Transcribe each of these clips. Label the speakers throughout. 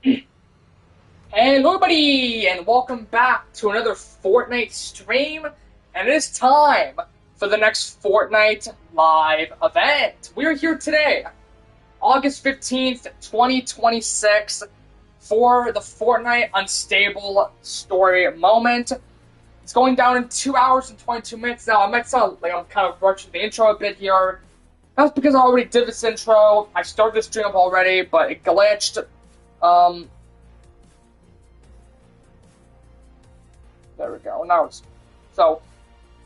Speaker 1: Hello, everybody, and welcome back to another Fortnite stream. And it is time for the next Fortnite live event. We are here today, August 15th, 2026, for the Fortnite Unstable story moment. It's going down in 2 hours and 22 minutes. Now, I might sound like I'm kind of rushing the intro a bit here. That's because I already did this intro. I started the stream up already, but it glitched. There we go. Now it's so.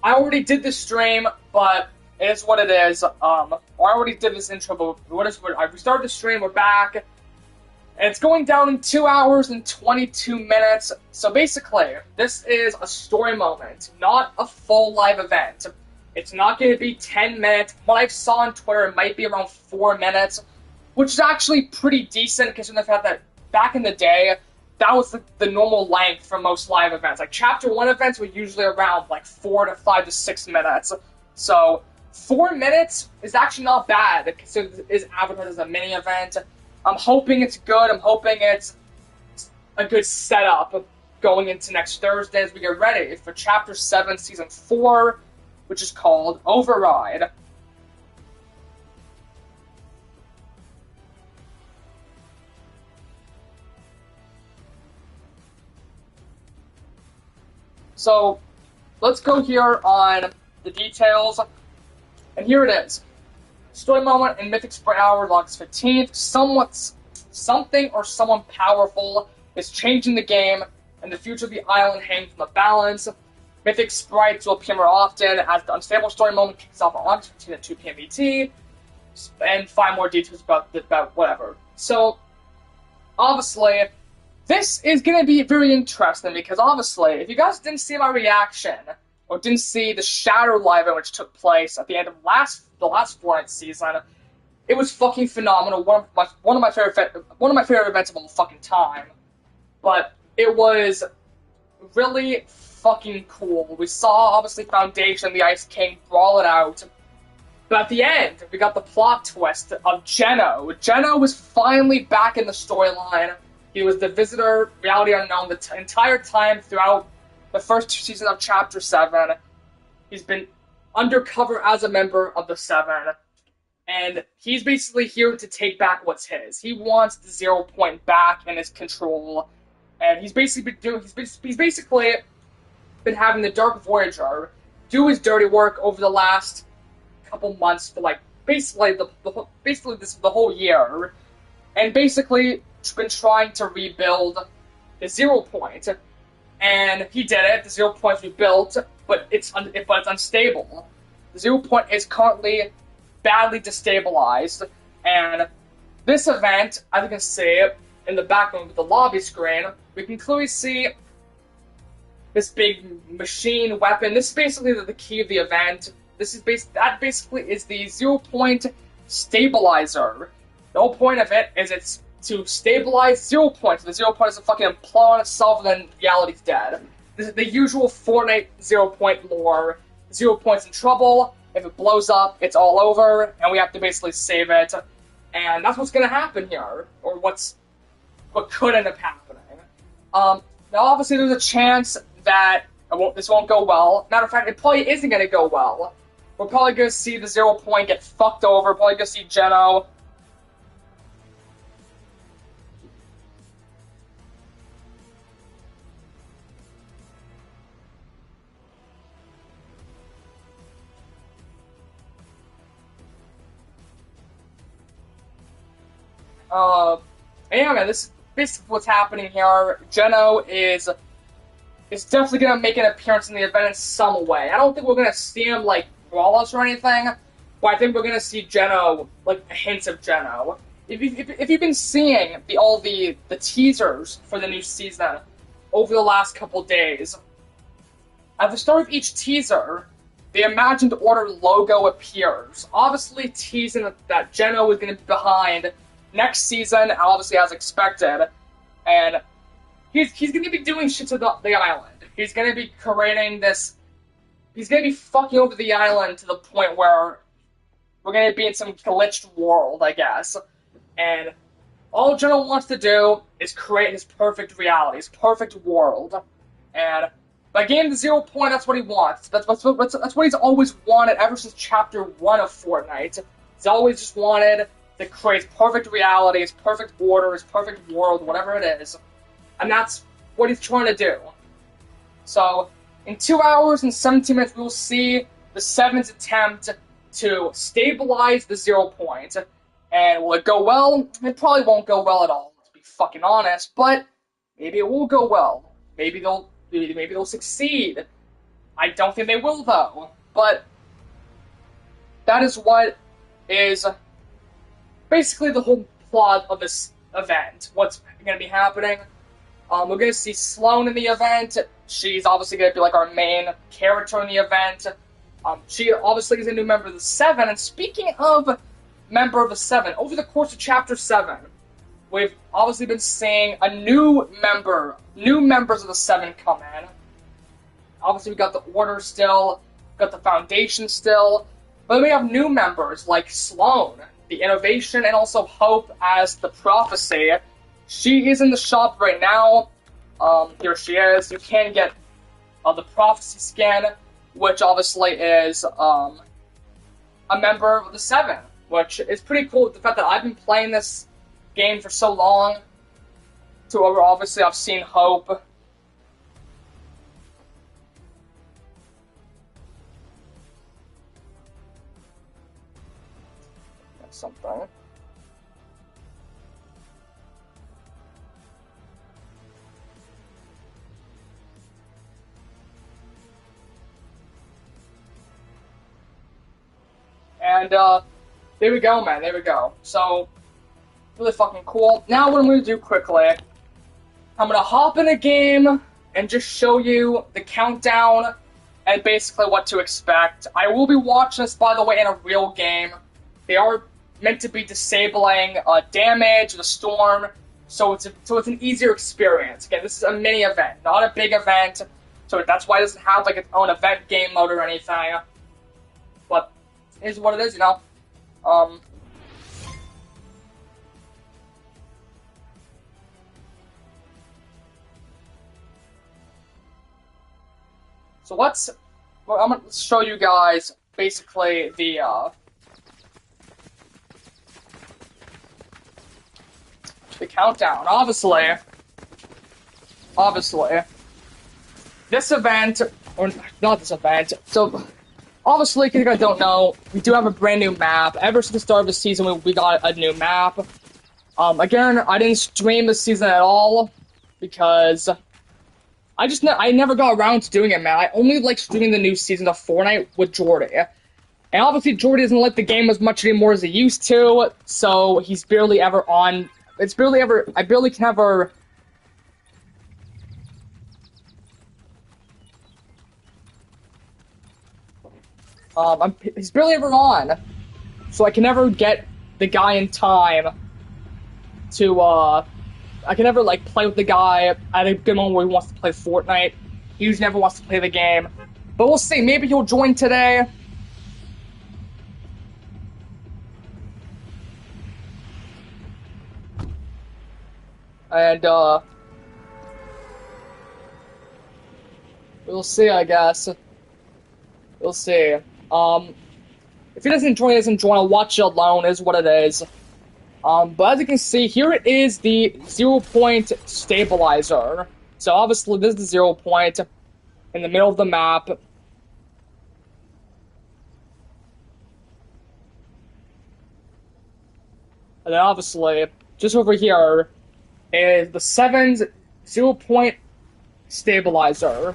Speaker 1: I already did this stream, but it is what it is. I already did this intro, but I restarted the stream. We're back, and it's going down in 2 hours and 22 minutes. So basically, this is a story moment, not a full live event. It's not going to be 10 minutes. What I saw on Twitter, it might be around 4 minutes, which is actually pretty decent considering the fact that back in the day, that was the normal length for most live events. Like, Chapter 1 events were usually around, like, 4 to 5 to 6 minutes. So, 4 minutes is actually not bad, considering it is advertised as a mini event. I'm hoping it's good. I'm hoping it's a good setup going into next Thursday as we get ready for Chapter 7, Season 4, which is called Override. So, let's go here on the details, and here it is. Story moment in Mythic Sprite Hour, August 15th. Something or someone powerful is changing the game, and the future of the island hangs from the balance. Mythic Sprites will appear more often as the Unstable story moment kicks off on August 15th at 2 p.m. ET, and find more details about whatever. So, obviously, this is going to be very interesting because, obviously, if you guys didn't see my reaction or didn't see the Shadow Live event which took place at the end of the last Fortnite season, it was fucking phenomenal. One of my favorite events of all fucking time. But it was really fucking cool. We saw, obviously, Foundation, the Ice King, brawl it out. But at the end, we got the plot twist of Geno. Geno was finally back in the storyline. He was the visitor, reality unknown, the entire time throughout the first 2 seasons of Chapter 7. He's been undercover as a member of the Seven, and he's basically here to take back what's his. He wants the 0 point back in his control, and he's basically been having the Dark Voyager do his dirty work over the last couple months for basically the whole year, and basically been trying to rebuild the 0 point, and he did it. The 0 point's rebuilt, but it's unstable. The 0 point is currently badly destabilized, and this event, as you can see in the background with the lobby screen, we can clearly see this big machine weapon. This is basically the key of the event. That basically is the 0 point stabilizer. The whole point of it is it's to stabilize 0 point. So the 0 point is a fucking implode on itself and then reality's dead. This is the usual Fortnite 0 point lore. 0 point's in trouble. If it blows up, it's all over, and we have to basically save it. And that's what's gonna happen here, or what could end up happening. Now, obviously, there's a chance that this won't go well. Matter of fact, it probably isn't gonna go well. We're probably gonna see the 0 point get fucked over. Probably gonna see Geno. Anyway, this is basically what's happening here. Geno is definitely gonna make an appearance in the event in some way. I don't think we're gonna see him brawl us or anything, but I think we're gonna see Geno, hints of Geno. If you've been seeing all the teasers for the new season over the last couple days, at the start of each teaser, the Imagined Order logo appears, obviously teasing that Geno is going to be behind next season, obviously as expected, and he's going to be doing shit to the island. He's going to be creating this. He's going to be fucking over the island to the point where we're going to be in some glitched world, I guess. And all Geno wants to do is creating his perfect reality, his perfect world. And by getting the 0 point, that's what he wants. That's what he's always wanted ever since Chapter 1 of Fortnite. He's always just wanted to create his perfect reality, his perfect order, his perfect world, whatever it is. And that's what he's trying to do. So, in 2 hours and 17 minutes, we will see the 7's attempt to stabilize the 0 point. And will it go well? It probably won't go well at all, to be fucking honest, but maybe it will go well. Maybe they'll succeed. I don't think they will, though. But that is what is basically the whole plot of this event. What's going to be happening? We're going to see Sloane in the event. She's obviously going to be like our main character in the event. She obviously is a new member of the 7. And speaking of member of the 7, over the course of Chapter 7, we've obviously been seeing a new members of the 7 come in. Obviously, we got the Order still, got the Foundation still, but then we have new members like Sloane, the Innovation, and also Hope as the Prophecy. She is in the shop right now. Here she is. You can get the Prophecy skin, which obviously is a member of the 7, which is pretty cool. The fact that I've been playing this game for so long, to where obviously I've seen Hope. That's something. And, there we go, man, there we go. So, really fucking cool. Now what I'm going to do quickly, I'm going to hop in a game and just show you the countdown and basically what to expect. I will be watching this, by the way, in a real game. They are meant to be disabling damage, the storm, so it's an easier experience. Again, this is a mini event, not a big event, so that's why it doesn't have like its own event game mode or anything. But it is what it is, you know. So I'm going to show you guys basically the countdown. Obviously, this event, or not this event, so obviously, if you guys don't know, we do have a brand new map. Ever since the start of the season, we got a new map. Again, I didn't stream this season at all, because I never got around to doing it, man. I only like streaming the new season of Fortnite with Jordy. And obviously, Jordy doesn't like the game as much anymore as he used to, so he's barely ever on. I barely can ever. He's barely ever on, so I can never get the guy in time to, I can never, like, play with the guy at a good moment where he wants to play Fortnite. He usually never wants to play the game. But we'll see. Maybe he'll join today. And, we'll see, I guess. We'll see. If he doesn't join, I'll watch it alone, is what it is. But as you can see, here it is the 0 point stabilizer. So obviously this is the 0 point in the middle of the map. And then obviously, just over here is the 7's 0 point stabilizer.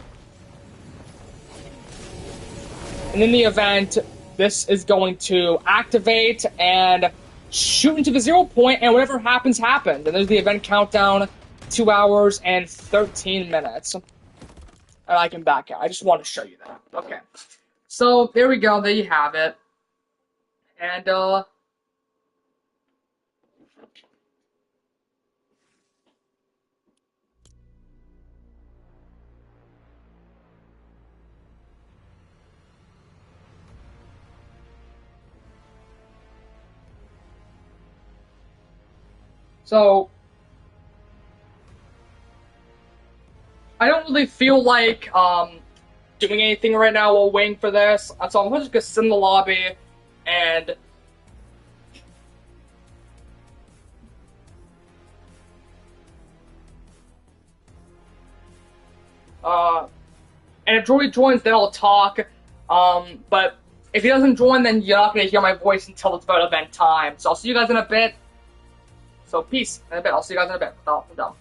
Speaker 1: And in the event, this is going to activate and shoot into the 0 point, and whatever happens, happens. And there's the event countdown, 2 hours and 13 minutes. And I can back out. I just want to show you that. Okay. So, there we go. There you have it. And, so, I don't really feel like doing anything right now while waiting for this, so I'm just gonna sit in the lobby and uh, and if Joey joins, then I'll talk. But if he doesn't join, then you're not gonna hear my voice until it's about event time. So I'll see you guys in a bit. So peace in a bit. I'll see you guys in a bit. I'm done.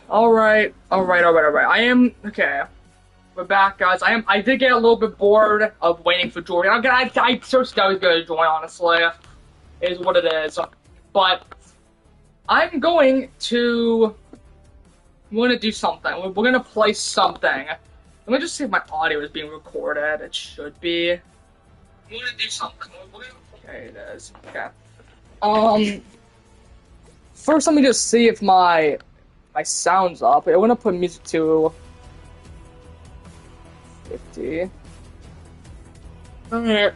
Speaker 1: Alright. I am okay. We're back, guys. I did get a little bit bored of waiting for Jordan. I searched I was gonna join, honestly. It is what it is. But I'm going to do something. We're gonna play something. Let me just see if my audio is being recorded. It should be. We're gonna do something. Okay, it is. Okay. First let me just see if my sound's up. I wanna put music to 50. Alright,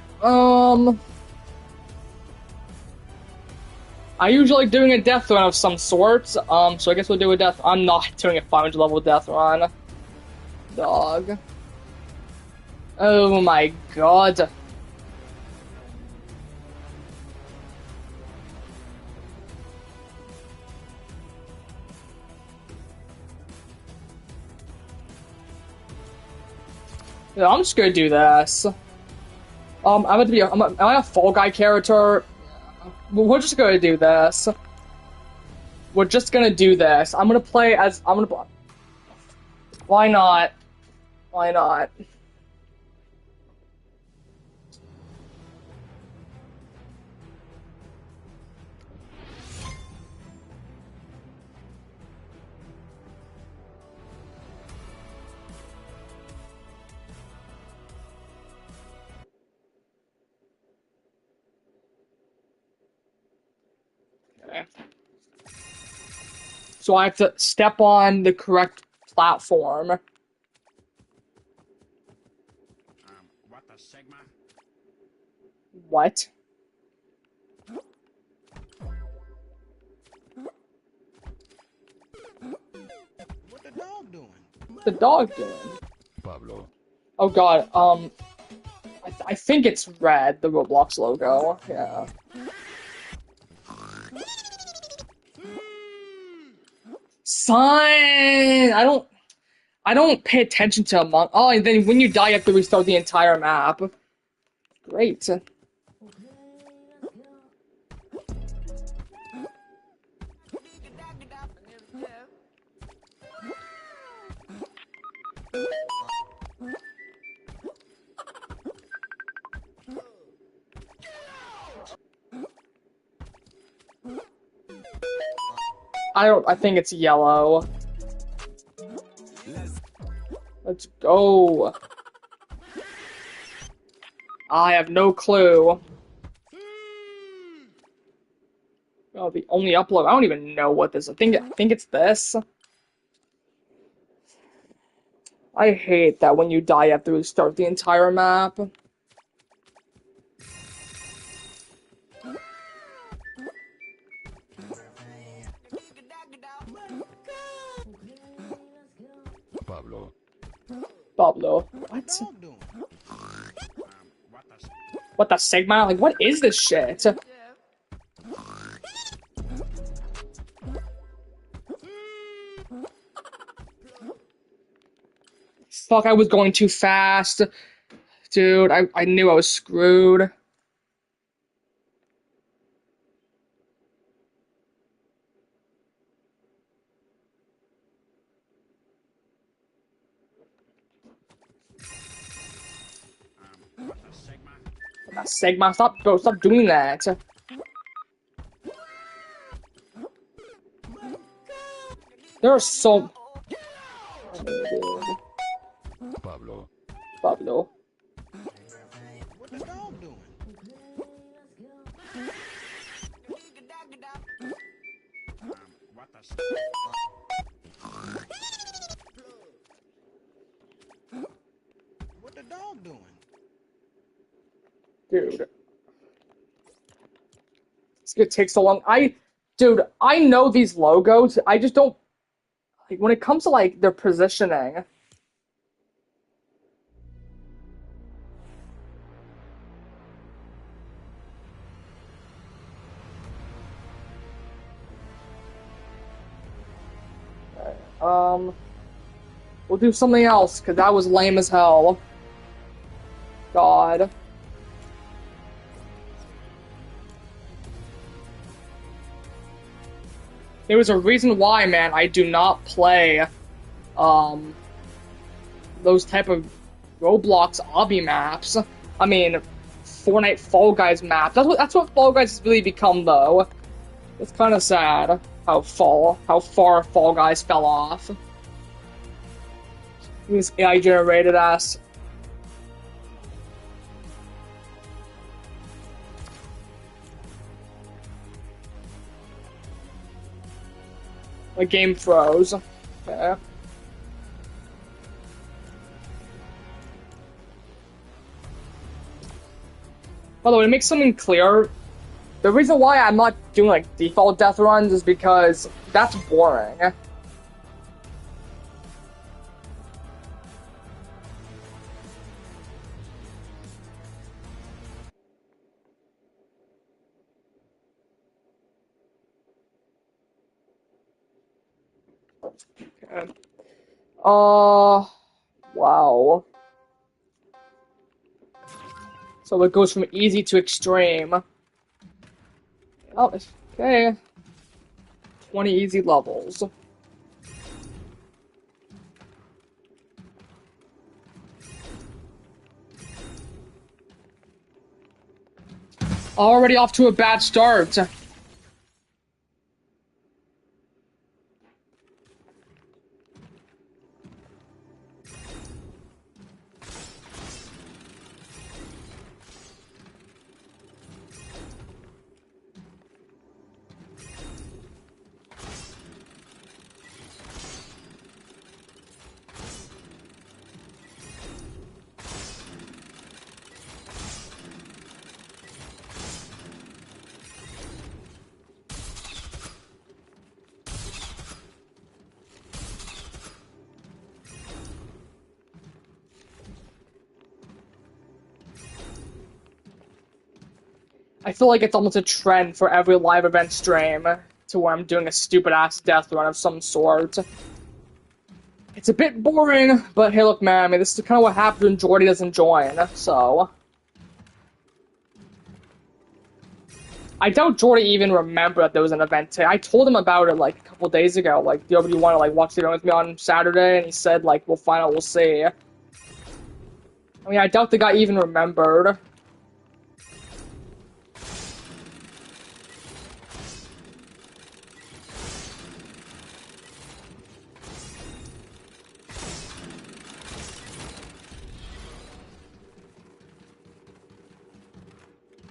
Speaker 1: I usually like doing a death run of some sort, so I guess we'll do a death. I'm not doing a 500 level death run. Dog. Oh my god. Yeah, I'm just gonna do this. I'm going to be. Am I a Fall Guy character? We're just gonna do this. We're just gonna do this. I'm gonna play as. Why not? Why not? Okay. So I have to step on the correct platform.
Speaker 2: What the Sigma?
Speaker 1: What?
Speaker 2: What the dog doing?
Speaker 1: What's the dog doing?
Speaker 2: Pablo.
Speaker 1: Oh god, I think it's red, the Roblox logo. Yeah. Son! I don't pay attention to Among. Oh, and then when you die, you have to restart the entire map. Great. I think it's yellow. Let's go. I have no clue. Oh, the only upload. I don't even know what this. I think it's this. I hate that when you die, you have to restart the entire map.
Speaker 2: Pablo.
Speaker 1: Pablo. What? What the Sigma? Like, what is this shit? Fuck, I was going too fast. Dude, I knew I was screwed. Sigma, stop, bro, stop doing that. There are so...
Speaker 2: Pablo.
Speaker 1: Pablo.
Speaker 2: What the dog doing? What the... What the dog doing?
Speaker 1: Dude. It's gonna take so long. Dude, I know these logos. I just don't... Like, when it comes to, like, their positioning... We'll do something else, because that was lame as hell. God. There was a reason why, man, I do not play, those type of Roblox obby maps. I mean, Fortnite Fall Guys maps. That's what Fall Guys has really become, though. It's kind of sad how far Fall Guys fell off. This AI generated ass. The game froze. Okay. By the way, to make something clear, the reason why I'm not doing like default death runs is because that's boring. Okay. Wow. So it goes from easy to extreme. Oh, okay. 20 easy levels. Already off to a bad start. I feel like it's almost a trend for every live event stream to where I'm doing a stupid ass death run of some sort. It's a bit boring, but hey, look, man, I mean, this is kind of what happens when Jordy doesn't join, so. I doubt Jordy even remembered that there was an event today. I told him about it like a couple days ago. Like, do you want to like watch the event with me on Saturday? And he said like, we'll find out, we'll see. I mean, I doubt the guy even remembered.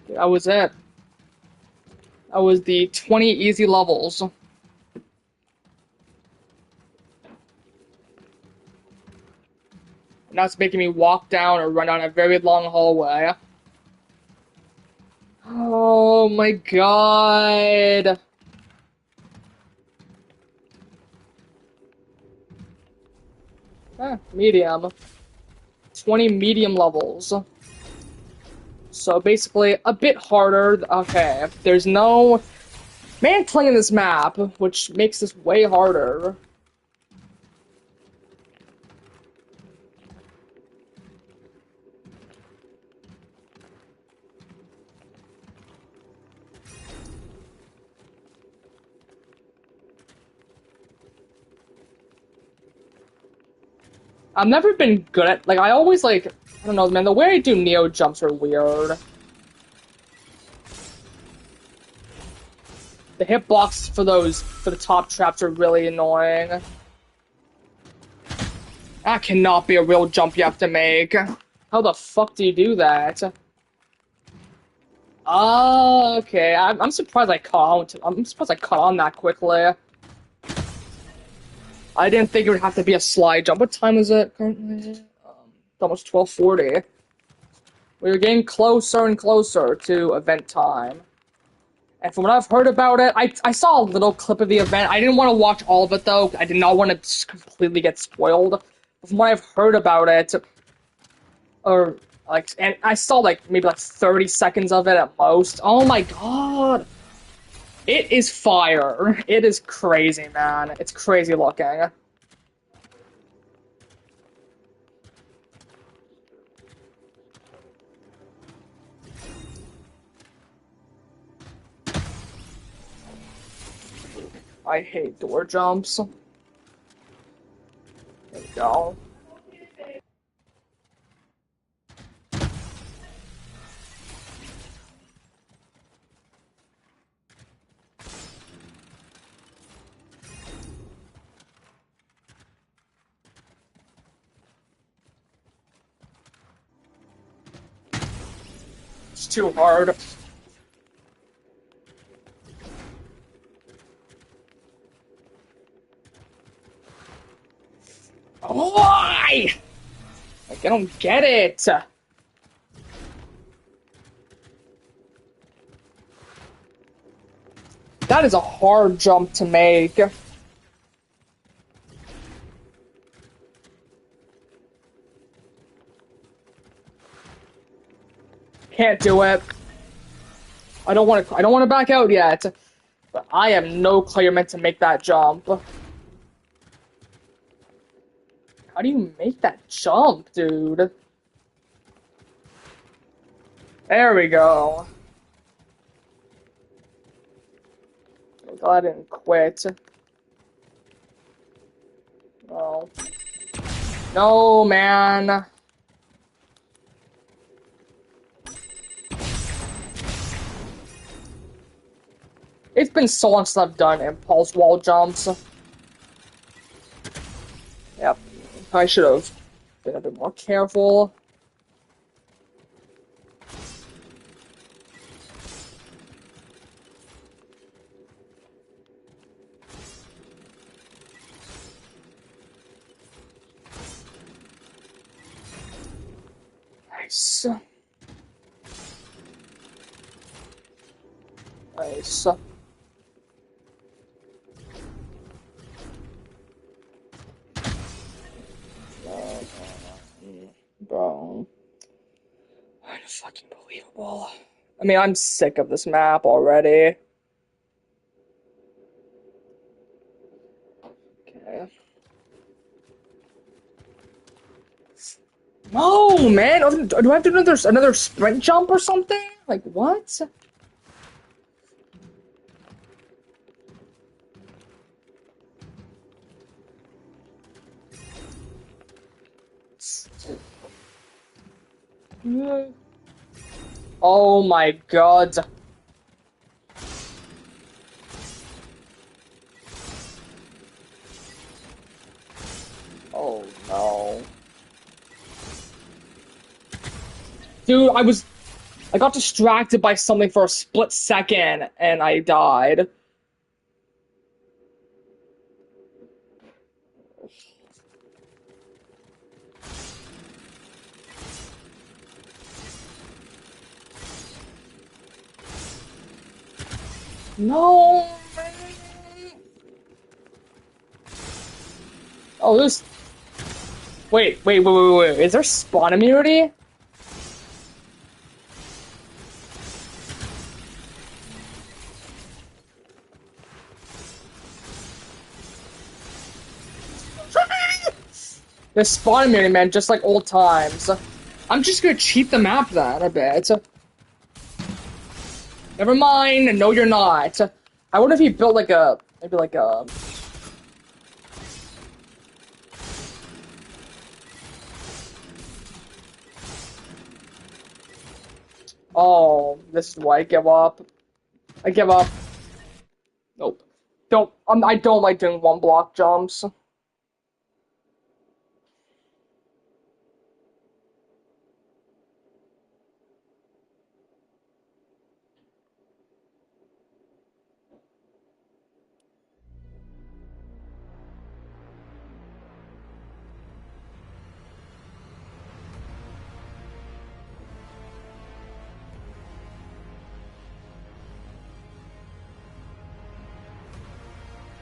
Speaker 1: That was it. That was the 20 easy levels. Now it's making me walk down or run down a very long hallway. Oh my god. Medium. 20 medium levels. So basically, a bit harder. Okay, there's no man-killing in this map, which makes this way harder. I've never been good at, like, I always, like, I don't know, man, the way I do Neo jumps are weird. The hitbox for the top traps are really annoying. That cannot be a real jump you have to make. How the fuck do you do that? Oh, okay. I'm surprised I caught on. I'm surprised I caught on that quickly. I didn't think it would have to be a slide jump. What time is it currently? It's almost 12:40. We're getting closer and closer to event time. And from what I've heard about it, I saw a little clip of the event. I didn't want to watch all of it, though. I did not want to completely get spoiled. But from what I've heard about it, or, like, and I saw, like, maybe, like, 30 seconds of it at most. Oh my god! It is fire. It is crazy, man. It's crazy looking. I hate door jumps. There we go. It's too hard. Why? Like, I don't get it. That is a hard jump to make. Can't do it. I don't want to back out yet. But I have no clue you're meant to make that jump. How do you make that jump, dude? There we go. I didn't quit. Oh. No, man. It's been so long since I've done impulse wall jumps. Yep. I should have been a bit more careful. Nice. Nice. Bro. Fucking believable. I mean, I'm sick of this map already. Okay. No, man! Do I have to do another sprint jump or something? Like, what? Oh my god. Oh no. Dude, I got distracted by something for a split second and I died. No, man. Oh, there's... Wait. Is there spawn immunity? There's spawn immunity, man, just like old times. I'm just gonna cheat the map then, I bet. Never mind, no you're not. I wonder if he built like a... maybe like a... Oh, this is why I give up. I give up. Nope. I don't like doing one block jumps.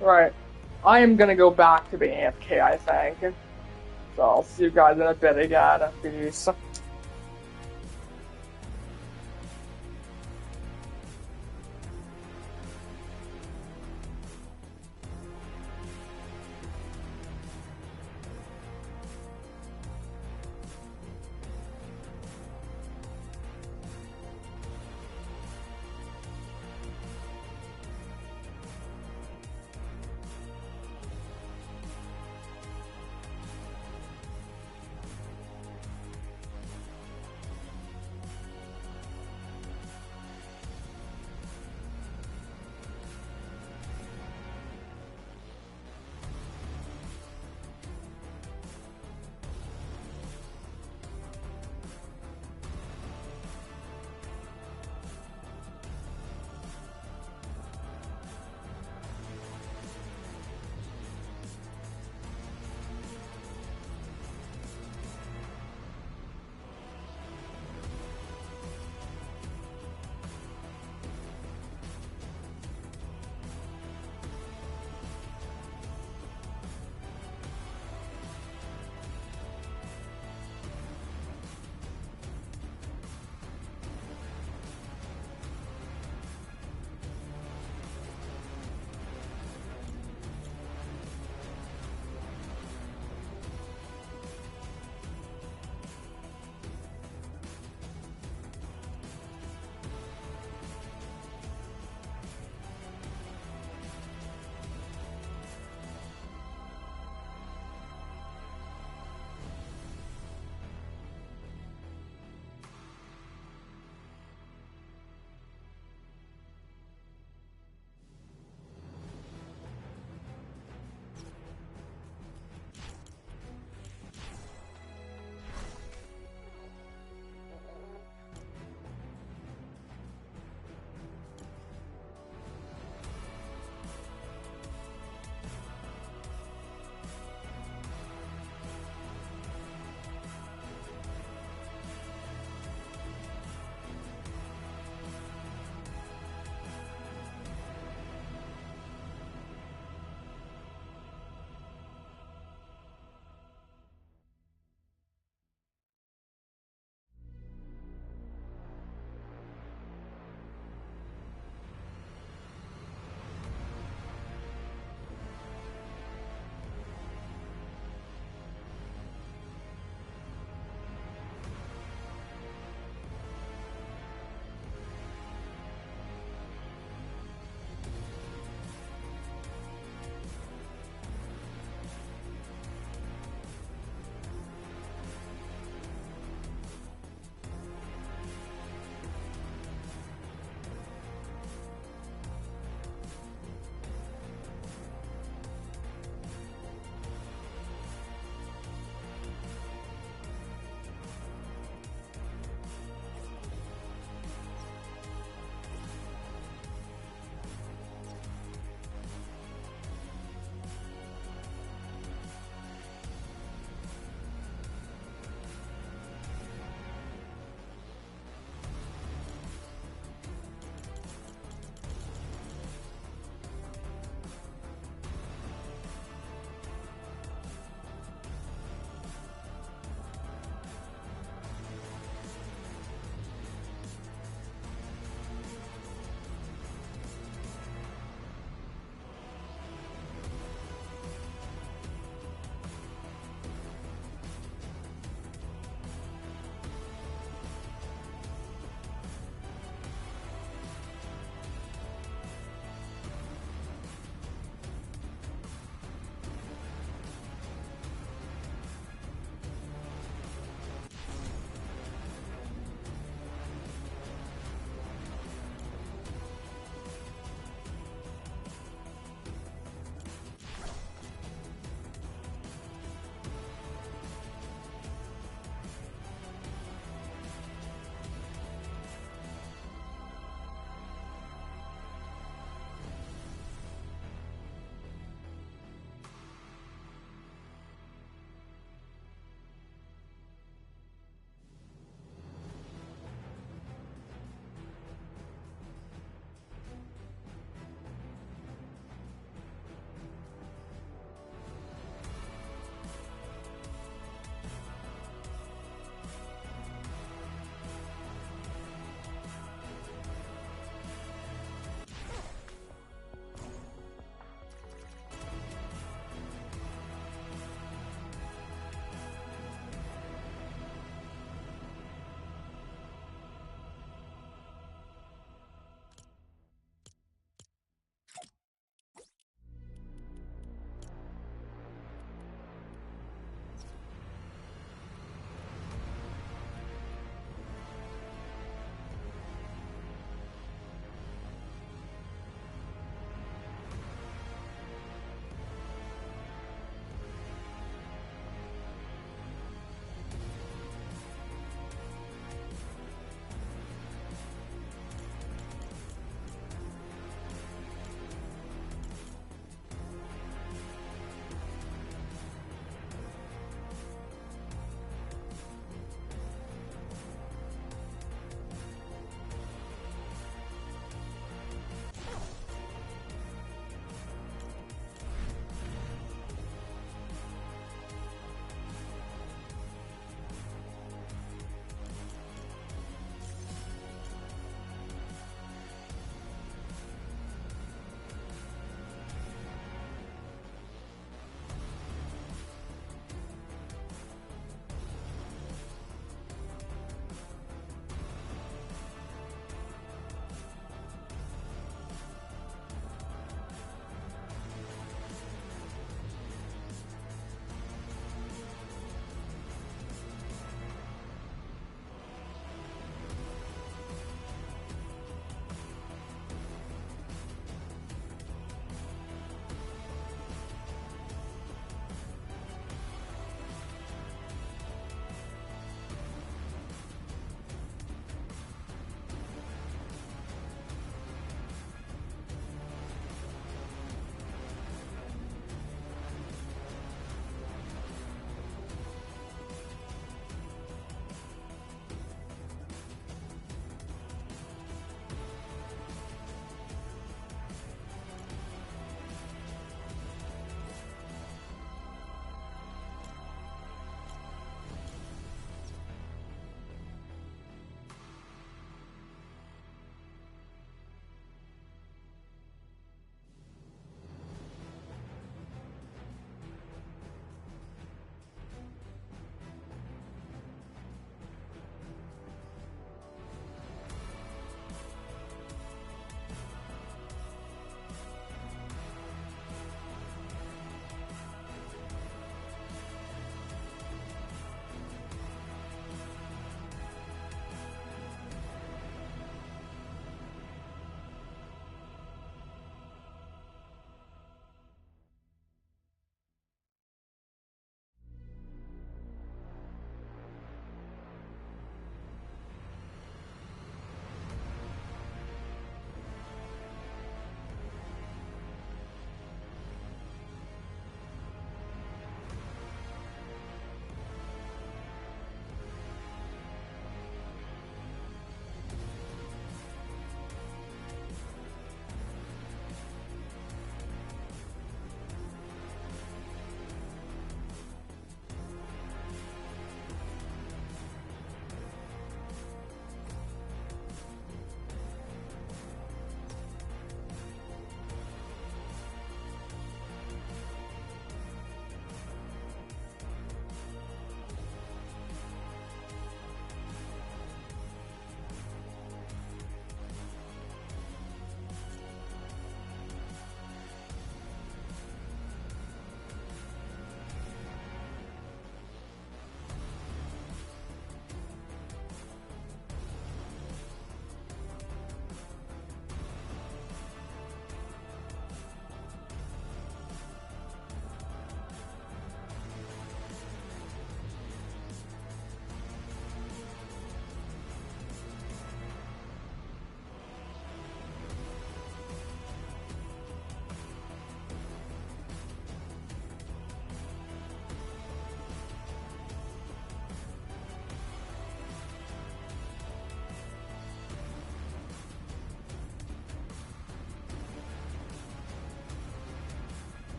Speaker 1: Right. I am gonna go back to being AFK, I think. So I'll see you guys in a bit again. Peace.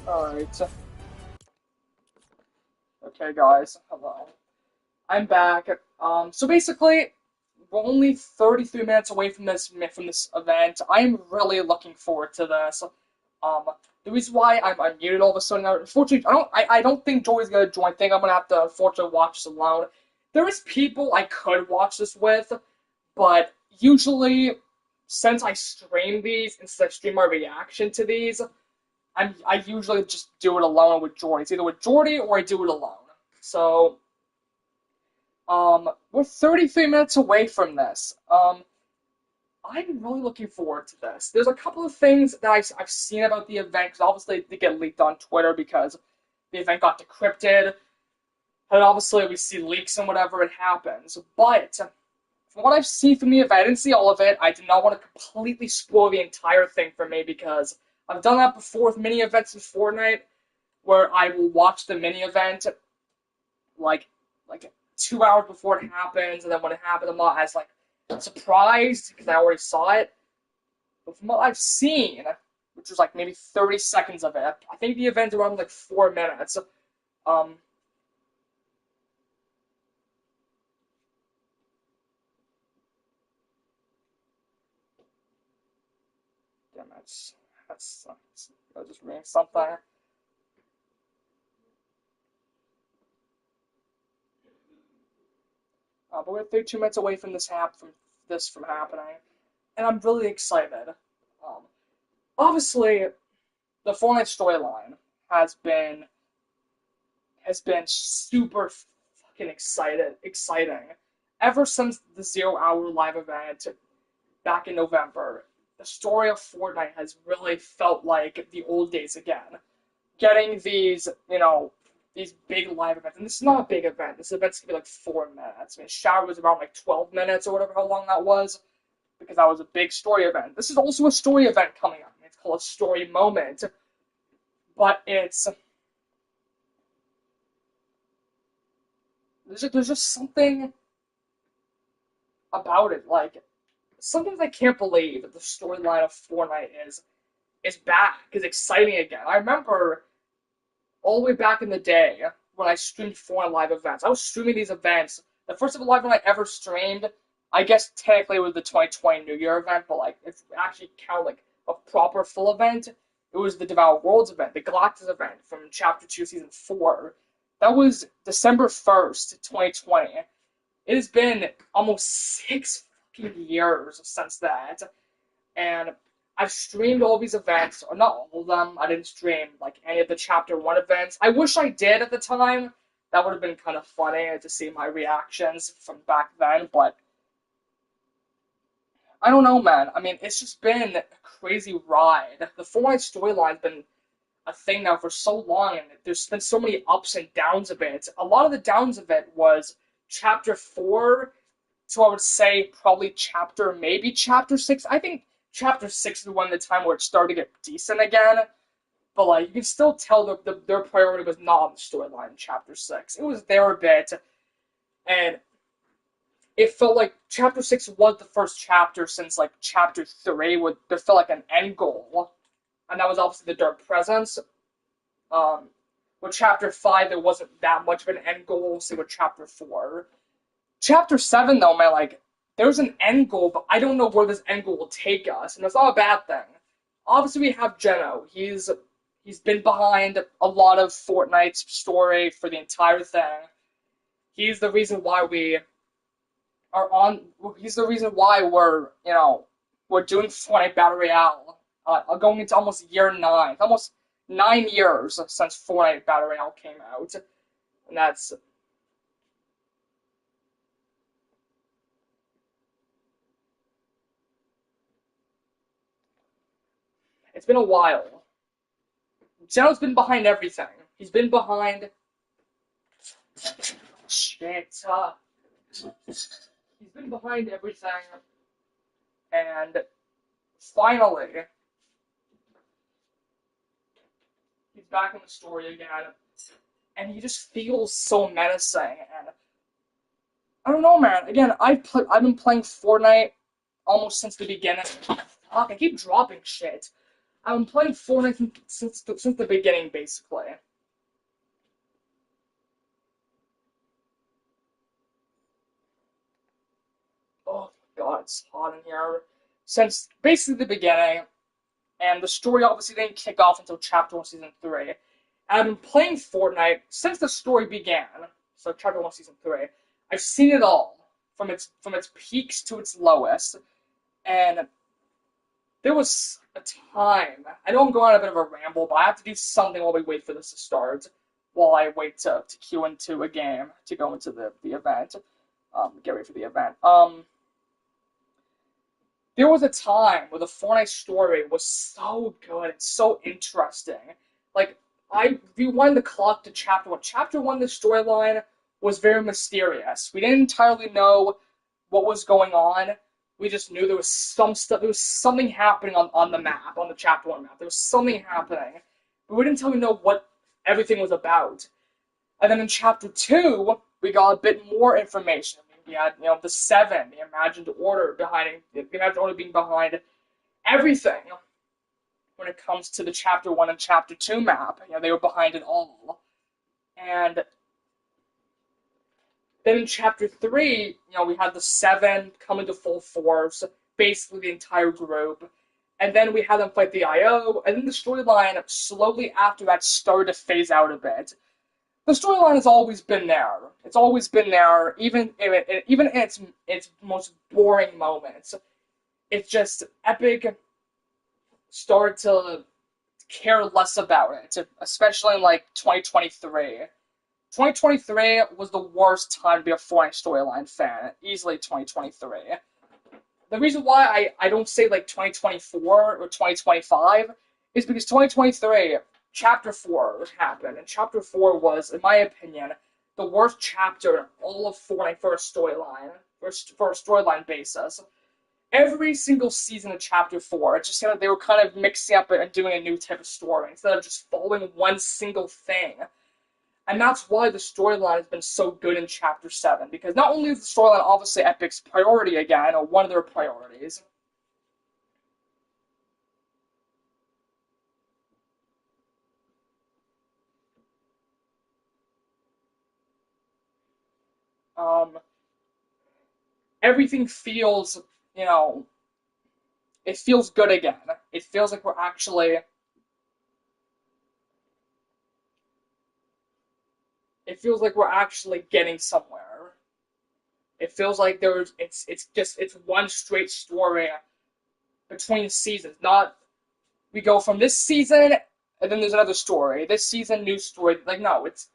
Speaker 1: Alright. Okay, guys. Hello. I'm back. So basically, we're only 33 minutes away from this event. I'm really looking forward to this. Um, the reason why I'm muted all of a sudden, unfortunately, I don't think Joey's gonna join. I think I'm gonna have to unfortunately watch this alone. There is people I could watch this with, but usually, since I stream these instead of stream my reaction to these, I usually just do it alone with Jordy. It's either with Jordy or I do it alone. So, we're 33 minutes away from this. I'm really looking forward to this. There's a couple of things that I've seen about the event, because obviously they get leaked on Twitter because the event got decrypted, and obviously we see leaks and whatever it happens. But from what I've seen from the event, I didn't see all of it. I did not want to completely spoil the entire thing for me because I've done that before with mini events in Fortnite, where I will watch the mini event like like 2 hours before it happens, and then when it happens, I'm not as like surprised because I already saw it. But from what I've seen, which was like maybe 30 seconds of it, I think the event around like 4 minutes. Um, damn, that's I was just reading something. But we're 32 minutes away from this from happening, and I'm really excited. Um, Obviously, the Fortnite storyline has been has been super fucking exciting ever since the 0 Hour live event back in November. The story of Fortnite has really felt like the old days again. Getting these big live events, and this is not a big event. This event's gonna be like 4 minutes. I mean, Shower was around like 12 minutes or whatever, how long that was, because that was a big story event. This is also a story event coming up. It's called a Story Moment, but there's just something about it. Like, sometimes I can't believe that the storyline of Fortnite is back, is exciting again. I remember all the way back in the day when I streamed Fortnite live events. I was streaming these events. The first live event I ever streamed, I guess technically it was the 2020 New Year event, but like if we actually count like a proper full event, it was the Devour Worlds event, the Galactus event from Chapter 2, Season 4. That was December 1st, 2020. It has been almost 6 fucking years since that, and I've streamed all these events, or not all of them. I didn't stream like any of the Chapter 1 events. I wish I did at the time. That would have been kind of funny to see my reactions from back then, but I don't know, man. I mean, it's just been a crazy ride. The Fortnite storyline's been a thing now for so long, and there's been so many ups and downs of it. A lot of the downs of it was Chapter 4, so I would say probably maybe Chapter 6. I think Chapter 6 is one of the time where it started to get decent again, but like you can still tell their priority was not on the storyline in Chapter 6. It was there a bit, and it felt like Chapter 6 was the first chapter since like Chapter 3, where there felt like an end goal, and that was obviously the Dark Presence. Um, with Chapter 5, there wasn't that much of an end goal, say with Chapter 4. Chapter 7, though, man, like, there's an end goal, but I don't know where this end goal will take us, and that's not a bad thing. Obviously, we have Geno. He's been behind a lot of Fortnite's story for the entire thing. He's the reason why we are on. He's the reason why we're doing Fortnite Battle Royale. Going into almost year 9, almost 9 years since Fortnite Battle Royale came out, and it's been a while. Geno's been behind everything. He's been behind shit. He's been behind everything, and finally, he's back in the story again, and he just feels so menacing. And I don't know, man. Again, I've been playing Fortnite almost since the beginning. Fuck, I keep dropping shit. I've been playing Fortnite since the beginning, basically. Oh my god, it's hot in here. Since basically the beginning, and the story obviously didn't kick off until Chapter 1, Season 3. And I've been playing Fortnite since the story began, so Chapter 1, Season 3. I've seen it all, from its peaks to its lowest, and there was a time. I know I'm going on a bit of a ramble, but I have to do something while we wait for this to start. While I wait to queue into a game to go into the event, get ready for the event. There was a time where the Fortnite story was so good and so interesting. Like, I rewind the clock to Chapter 1. Chapter 1, the storyline was very mysterious. We didn't entirely know what was going on. We just knew there was some stuff, there was something happening on the map, on the Chapter 1 map. There was something happening. But we didn't totally know what everything was about. And then in Chapter 2, we got a bit more information. We had, the Seven, the imagined order being behind everything when it comes to the Chapter 1 and Chapter 2 map. They were behind it all. And then in Chapter 3, we had the Seven coming to full force, basically the entire group. And then we had them fight the IO, and then the storyline slowly after that started to phase out a bit. The storyline has always been there. It's always been there, even in its most boring moments. It's just Epic started to care less about it, especially in like 2023. 2023 was the worst time to be a Fortnite storyline fan. Easily 2023. The reason why I don't say like 2024 or 2025 is because 2023 Chapter 4 happened, and Chapter 4 was, in my opinion, the worst chapter in all of Fortnite for a storyline, for a storyline basis. Every single season of Chapter 4, it just seemed like they were kind of mixing up and doing a new type of story instead of just following one single thing. And that's why the storyline has been so good in Chapter 7, because not only is the storyline obviously Epic's priority again, or one of their priorities, um, everything feels, you know, it feels good again. It feels like we're actually, it feels like we're actually getting somewhere. It feels like it's one straight story between seasons. Not we go from this season and then there's another story. This season, new story. Like no, it's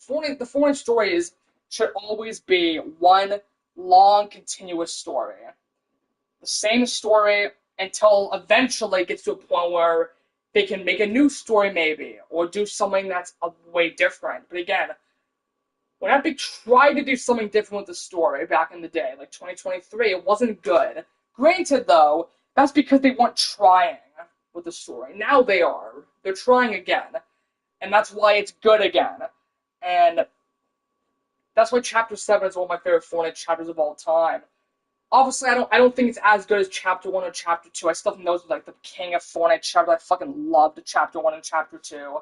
Speaker 1: the foreign story is should always be one long continuous story. The same story until eventually it gets to a point where they can make a new story maybe or do something that's a way different. But again, when Epic tried to do something different with the story back in the day, like 2023, it wasn't good. Granted, though, that's because they weren't trying with the story. Now they are. They're trying again. And that's why it's good again. And that's why Chapter 7 is one of my favorite Fortnite chapters of all time. Obviously, I don't think it's as good as Chapter 1 or Chapter 2. I still think those are like the king of Fortnite chapters. I fucking loved Chapter 1 and Chapter 2.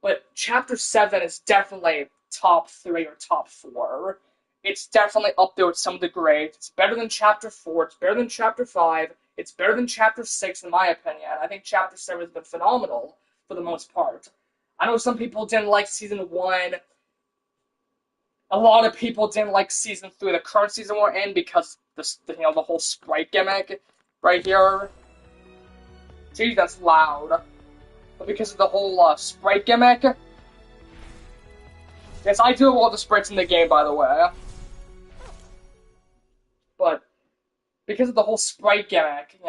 Speaker 1: But Chapter 7 is definitely top 3 or top 4. It's definitely up there with some of the greats. It's better than Chapter 4. It's better than Chapter 5. It's better than Chapter 6, in my opinion. I think Chapter 7 has been phenomenal for the most part. I know some people didn't like Season 1. A lot of people didn't like Season 3, the current season we're in, because the whole sprite gimmick right here. Geez, that's loud. But because of the whole sprite gimmick. Yes, I do have all the sprites in the game, by the way. But because of the whole sprite gimmick,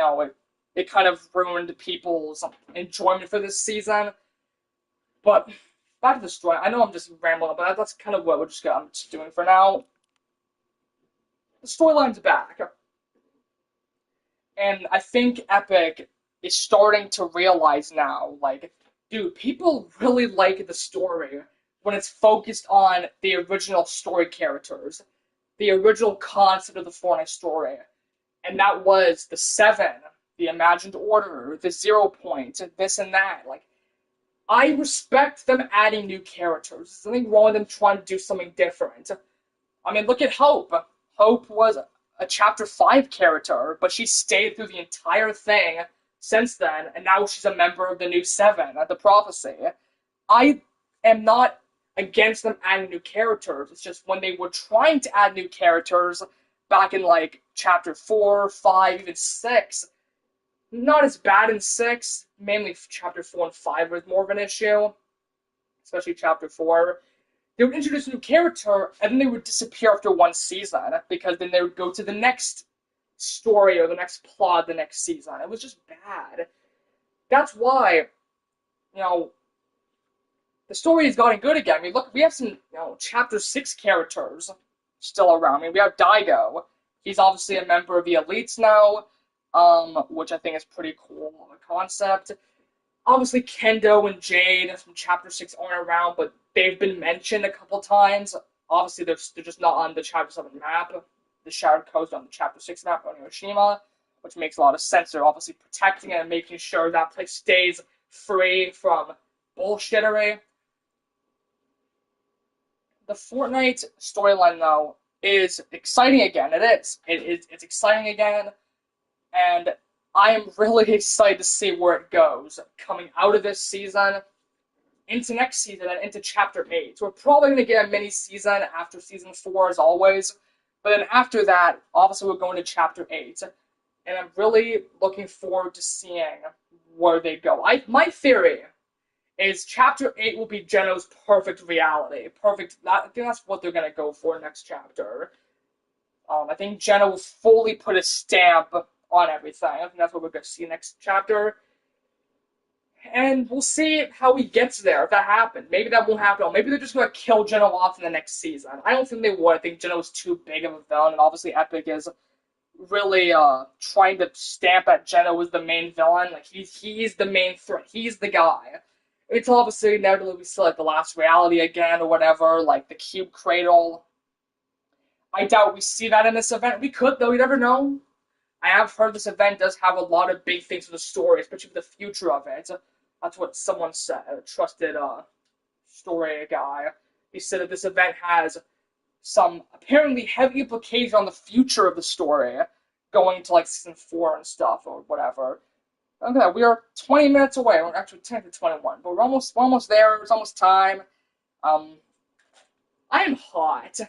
Speaker 1: it kind of ruined people's enjoyment for this season. But back to the story. I know I'm just rambling, but that's kind of what I'm just doing for now. The storyline's back. And I think Epic is starting to realize now, like, dude, people really like the story when it's focused on the original story characters, the original concept of the Fortnite story. And that was the Seven, the Imagined Order, the Zero Point, and this and that. Like, I respect them adding new characters. There's nothing wrong with them trying to do something different. I mean, look at Hope. Hope was a Chapter 5 character, but she stayed through the entire thing since then, and now she's a member of the new Seven at the Prophecy. I am not against them adding new characters. It's just when they were trying to add new characters back in like Chapter 4, 5, even 6, not as bad in 6, mainly Chapter 4 and 5 was more of an issue, especially Chapter 4. They would introduce a new character, and then they would disappear after one season, because then they would go to the next story or the next plot the next season. It was just bad. That's why, you know, the story has gotten good again. I mean, look, we have some, Chapter 6 characters still around. I mean, we have Daigo. He's obviously a member of the Elites now, which I think is pretty cool concept. Obviously, Kendo and Jade from Chapter 6 aren't around, but they've been mentioned a couple times. Obviously, they're just not on the Chapter 7 map. The Shattered Coast on the Chapter 6 map on Hiroshima, which makes a lot of sense. They're obviously protecting it and making sure that place stays free from bullshittery. The Fortnite storyline, though, is exciting again. It is. It's exciting again, and I am really excited to see where it goes coming out of this season into next season and into Chapter 8. So we're probably going to get a mini season after Season 4, as always. But then after that, obviously, we're going to Chapter 8. And I'm really looking forward to seeing where they go. My theory is Chapter 8 will be Geno's perfect reality. Perfect. I think that's what they're going to go for next chapter. I think Geno will fully put a stamp on everything. I think that's what we're going to see next chapter. And we'll see how he gets there, if that happens. Maybe that won't happen. Maybe they're just going to kill Geno off in the next season. I don't think they would. I think Geno is too big of a villain, and obviously Epic is really trying to stamp at Geno as the main villain. Like, he's the main threat. He's the guy. It's obviously inevitably we see like the last reality again or whatever, like the Cube Cradle. I doubt we see that in this event. We could, though. You never know. I have heard this event does have a lot of big things for the story, especially for the future of it. That's what someone said, a trusted story guy. He said that this event has some apparently heavy implication on the future of the story, going to like Season 4 and stuff or whatever. Okay, we are 20 minutes away. We're actually 10 to 21, but we're almost there. It's almost time. I am hot.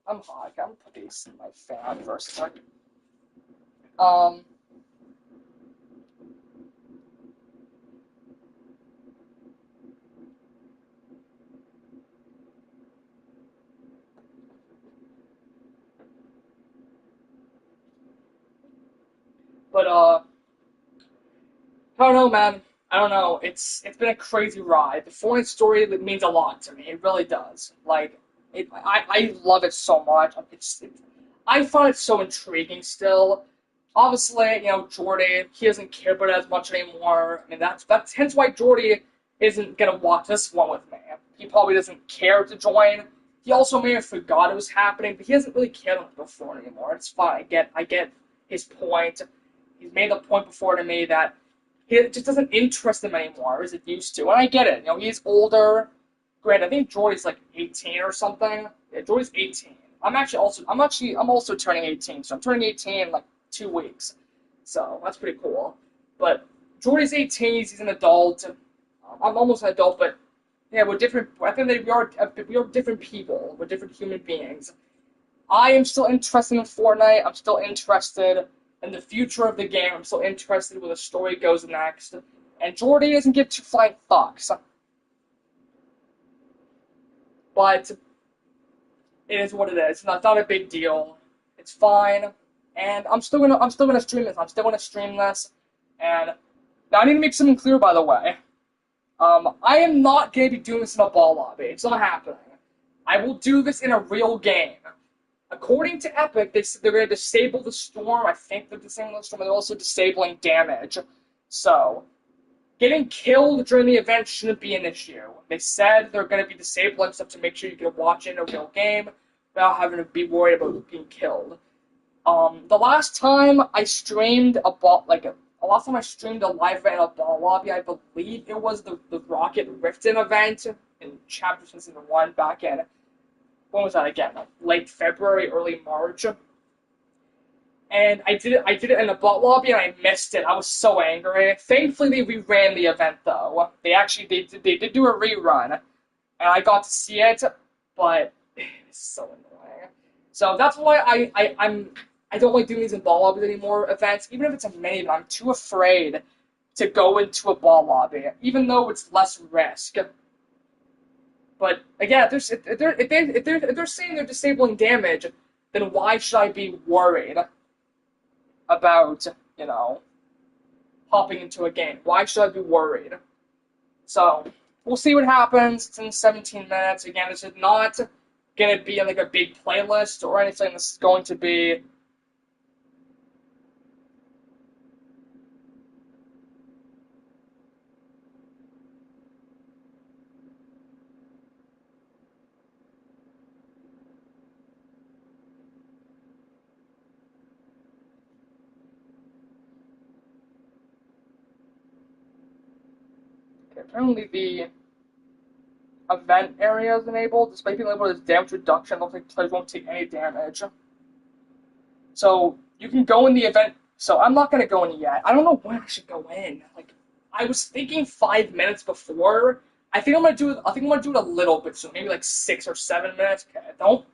Speaker 1: I'm hot. I'm gonna put these in my fan for a second. But I don't know, man. I don't know. It's been a crazy ride. The Fortnite story means a lot to me. It really does. Like, I love it so much. I find it so intriguing still. Obviously, Jordy, he doesn't care about it as much anymore. I mean, that's hence why Jordy isn't gonna watch this one with me. He probably doesn't care to join. He also may have forgot it was happening, but he doesn't really care about before anymore. It's fine. I get his point. He's made the point before to me that it just doesn't interest him anymore as it used to. And I get it. He's older. Granted, I think Jordy's like 18 or something. Yeah, Jordy's 18. I'm also turning 18, so I'm turning 18 in like 2 weeks. So that's pretty cool. But Jordy's 18, he's an adult. I'm almost an adult, but yeah, we're different. I think that we are different people. We're different human beings. I am still interested in Fortnite. I'm still interested in the future of the game. I'm still interested in where the story goes next. And Jordy doesn't give two flying fucks. But it is what it is. It's not a big deal. It's fine. And I'm still gonna stream this. And now I need to make something clear, by the way. I am not gonna be doing this in a ball lobby. It's not happening. I will do this in a real game. According to Epic, they're going to disable the storm. I think they're disabling the storm, and they're also disabling damage. So, getting killed during the event shouldn't be an issue. They said they're going to be disabling stuff to make sure you can watch it in a real game without having to be worried about being killed. The last time I streamed a last time I streamed a live event of Ball Lobby, I believe it was the Rocket Riften event in Chapter Season 1 back in, when was that again? Like late February, early March. And I did it in a bot lobby and I missed it. I was so angry. Thankfully they reran the event though. They did do a rerun and I got to see it, but it's so annoying. So that's why I don't like doing these in ball lobbies anymore events, even if it's a mini event. I'm too afraid to go into a ball lobby, even though it's less risk. But again, if they're saying they're disabling damage, then why should I be worried about, you know, hopping into a game? Why should I be worried? So we'll see what happens. It's in 17 minutes. Again, this is not going to be like a big playlist or anything. This is going to be apparently the event area is enabled. Despite being labeled as damage reduction, it looks like players won't take any damage. So you can go in the event. So I'm not gonna go in yet. I don't know when I should go in. Like I was thinking 5 minutes before. I think I'm gonna do it. I think I'm gonna do it a little bit soon. Maybe like 6 or 7 minutes. Okay, don't.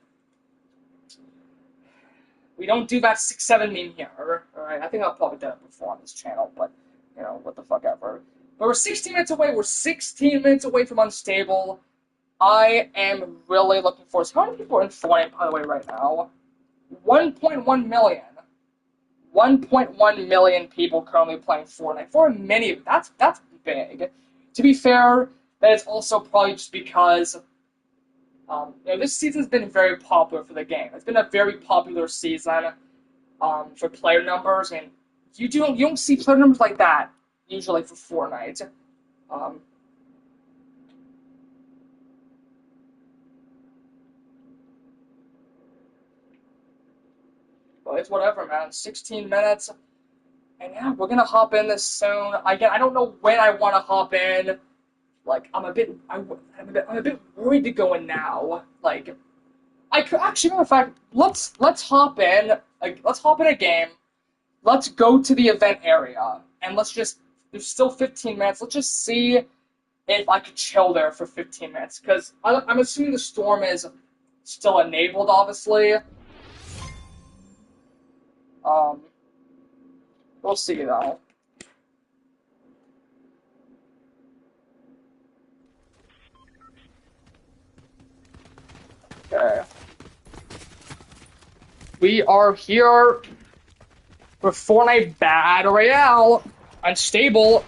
Speaker 1: We don't do that 6-7 meme here. All right. I think I've probably done it before on this channel, but you know what the fuck ever. But we're 16 minutes away. We're 16 minutes away from unstable. I am really looking forward. So how many people are in Fortnite, by the way, right now? 1.1 million. 1.1 million people currently playing Fortnite. For a mini, that's big. To be fair, that is also probably just because this season's been very popular for the game. It's been a very popular season for player numbers, and you don't see player numbers like that usually for Fortnite. Um, but it's whatever, man. 16 minutes. And yeah, we're gonna hop in this soon. Again, I don't know when I want to hop in. Like, I'm a bit worried to go in now. Like, I could actually, in fact, let's hop in. Like, let's hop in a game. Let's go to the event area, and let's just. There's still 15 minutes. Let's just see if I could chill there for 15 minutes, because I'm assuming the storm is still enabled, obviously. Um, we'll see though. Okay. We are here for Fortnite Battle Royale. Unstable.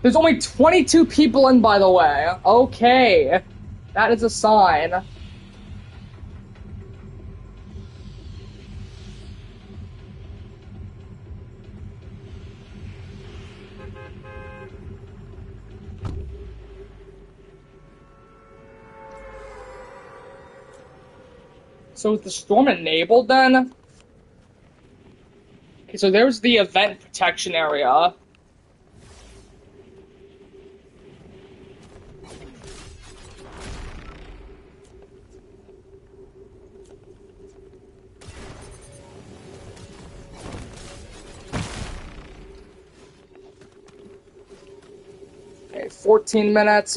Speaker 1: There's only 22 people in, by the way. Okay. That is a sign. So is the storm enabled then? Okay, so there's the event protection area. Okay, 14 minutes.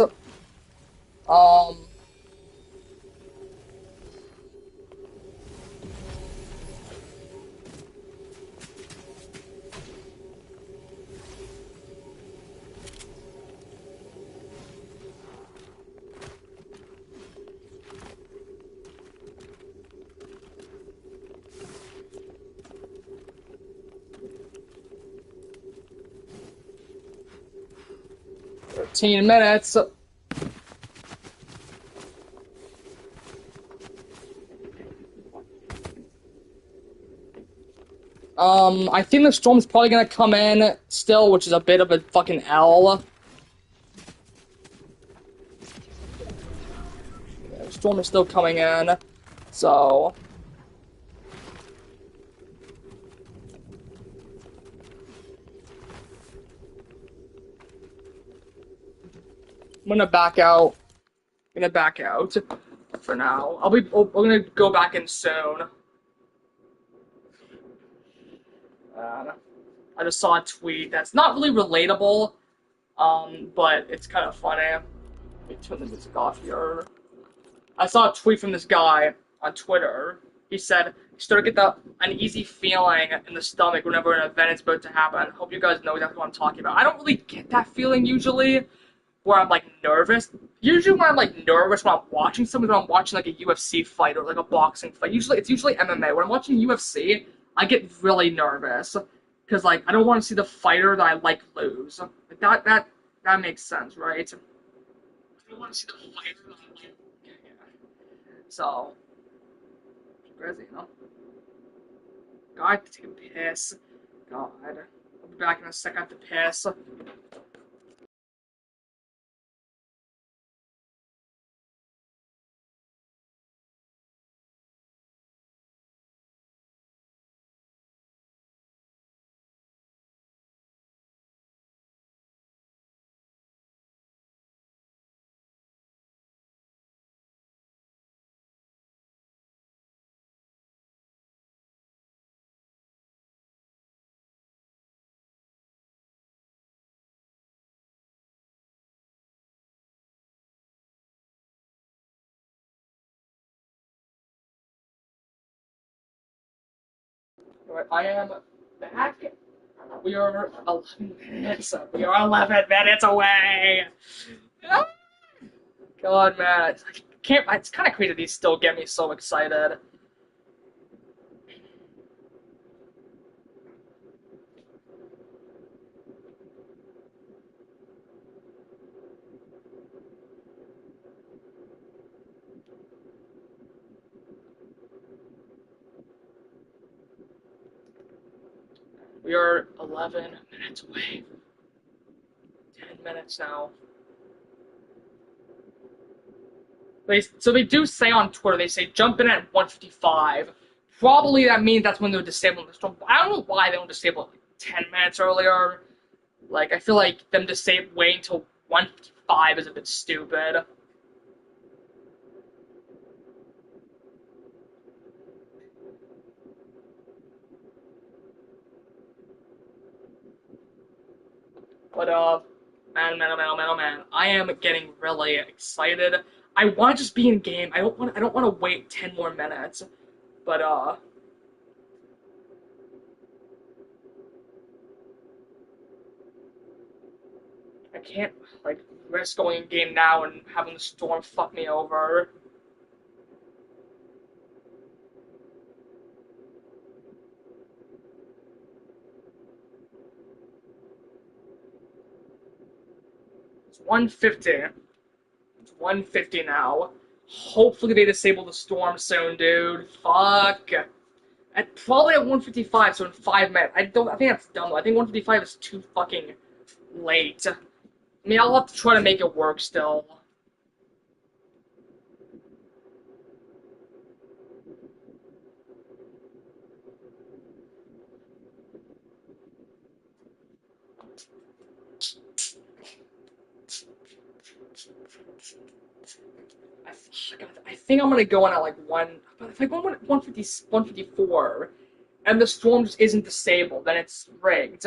Speaker 1: 13 minutes. I think the storm's probably gonna come in still, which is a bit of a fucking L. Yeah, the storm is still coming in, so... I'm gonna back out. I'm gonna back out for now. I'm gonna go back in soon. I just saw a tweet that's not really relatable, but it's kind of funny. Let me turn the music off here. I saw a tweet from this guy on Twitter. He said, "Started to get the uneasy feeling in the stomach whenever an event is about to happen." Hope you guys know exactly what I'm talking about. I don't really get that feeling usually, where I'm like nervous. Usually when I'm like nervous when I'm watching something, when I'm watching like a UFC fight or like a boxing fight. It's usually MMA. When I'm watching UFC, I get really nervous because like I don't want to see the fighter that I like lose. Like that makes sense, right? I don't want to see the fighter that I like. Yeah. So crazy, you know. God, I have to take a piss. God, I'll be back in a second to piss. Alright, I am back. We are 11 minutes. We are 11 minutes away. God, man, I can't. It's kind of crazy. These still get me so excited. We are 11 minutes away. 10 minutes now. So they do say on Twitter, they say jump in at 155. Probably that means that's when they're disabling the storm. I don't know why they don't disable it like 10 minutes earlier. Like, I feel like them waiting until 155 is a bit stupid. But, man, I am getting really excited. I want to just be in game. I don't want to wait 10 more minutes. But, I can't, like, risk going in game now and having the storm fuck me over. It's 150. It's 150 now. Hopefully they disable the storm soon, dude. Fuck. Probably at 155, so in 5 minutes. I think that's dumb. I think 155 is too fucking late. I mean, I'll have to try to make it work still. I think I'm gonna go in at like one. But if I go in at 150, 154, and the storm just isn't disabled, then it's rigged.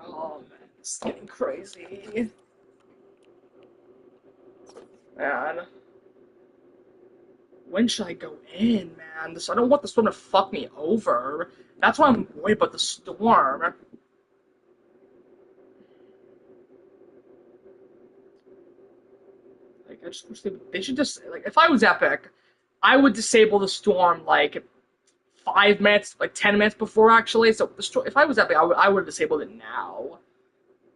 Speaker 1: Oh man, it's getting crazy. Man. When should I go in, man? I don't want the storm to fuck me over. That's why I'm worried about the storm. Like, I just wish they should just, like, if I was Epic, I would disable the storm, like, 5 minutes, like 10 minutes before, actually. So, if I was Epic, I would have disabled it now.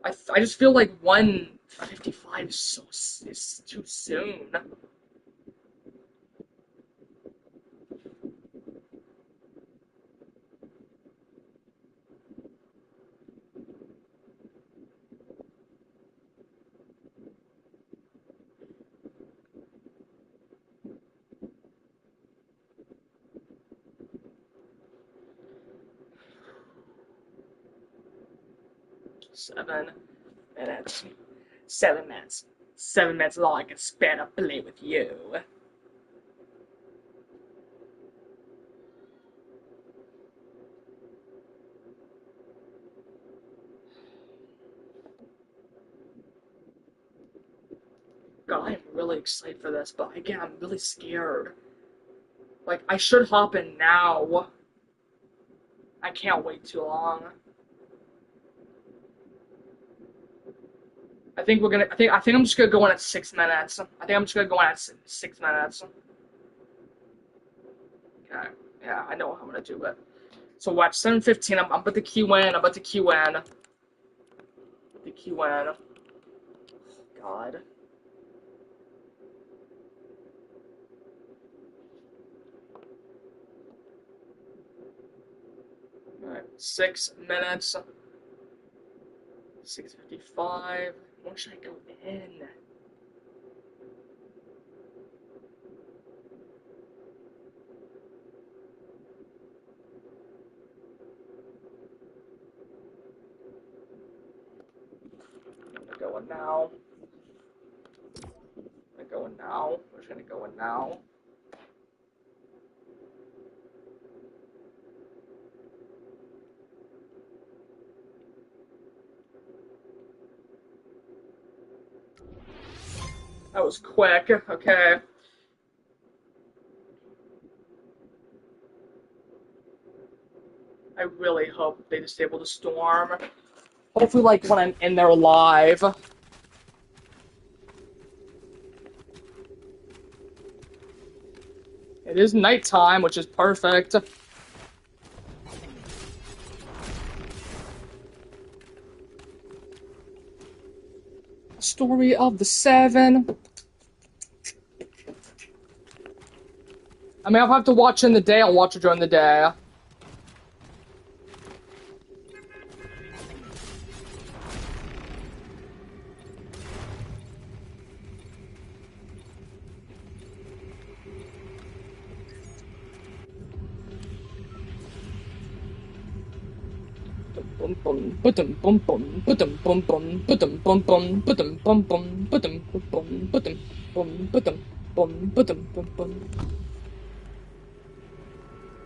Speaker 1: I just feel like 1:55 is too soon. 7 minutes. 7 minutes. 7 minutes is all I can spare to play with you. God, I am really excited for this, but again, I'm really scared. Like, I should hop in now. I can't wait too long. I think I'm just gonna go in at 6 minutes. I think I'm just gonna go in at 6 minutes. Okay, yeah, I know how I'm gonna do it. So watch 7:15. I'm about to queue in. I'm about to queue in. The queue in. God. Alright, 6 minutes. 6:55. When should I go in? I'm gonna go in now. I'm gonna go in now. We're just gonna go in now. That was quick. Okay. I really hope they disable the storm. Hopefully, like, when I'm in there live. It is nighttime, which is perfect. Story of the Seven. I mean, I'll have to watch in the day. I'll watch it during the day.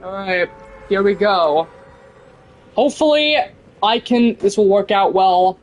Speaker 1: Alright, here we go. Hopefully, this will work out well.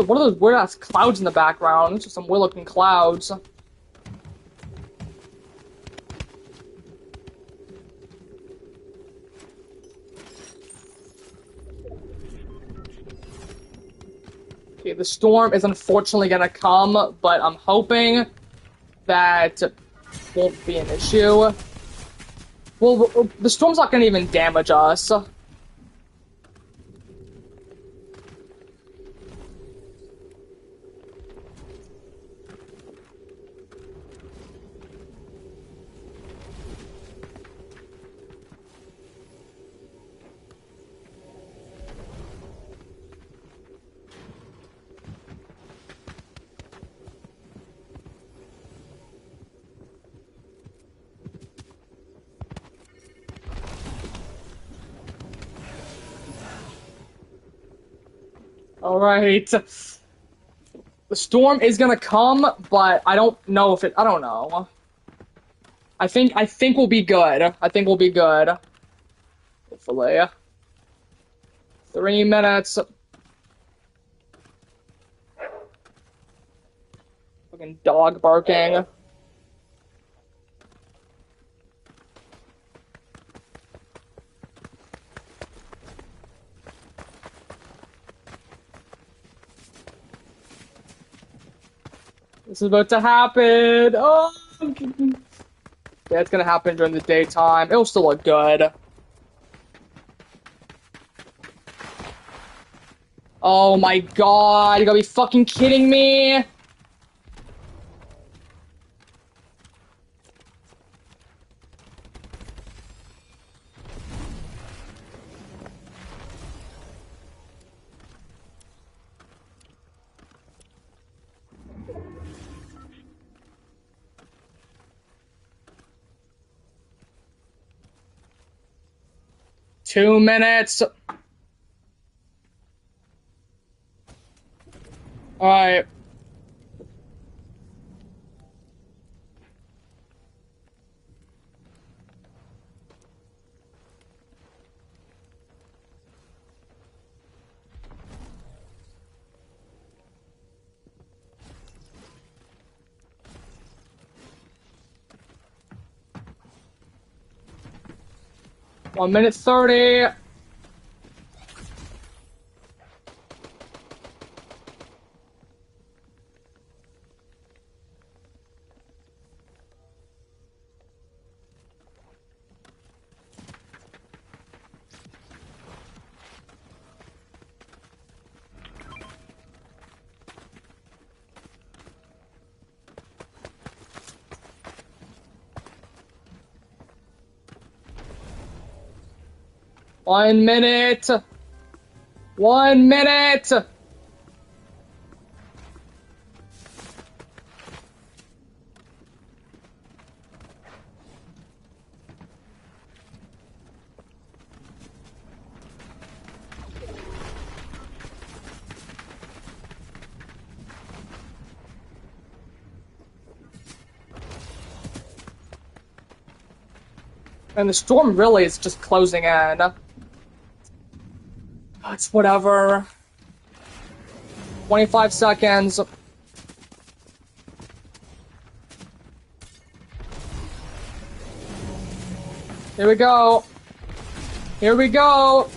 Speaker 1: What are those weird-ass clouds in the background? Those are some weird-looking clouds. Okay, the storm is unfortunately gonna come, but I'm hoping that won't be an issue. Well, the storm's not gonna even damage us. Alright. The storm is gonna come, but I don't know if I don't know. I think we'll be good. I think we'll be good. Hopefully. 3 minutes. Fucking dog barking. This is about to happen. Oh, yeah, it's gonna happen during the daytime. It'll still look good. Oh my god, you gotta be fucking kidding me. Two minutes. Alright. One minute 30. One minute. 1 minute. And the storm really is just closing in. It's whatever. 25 seconds. Here we go. Here we go.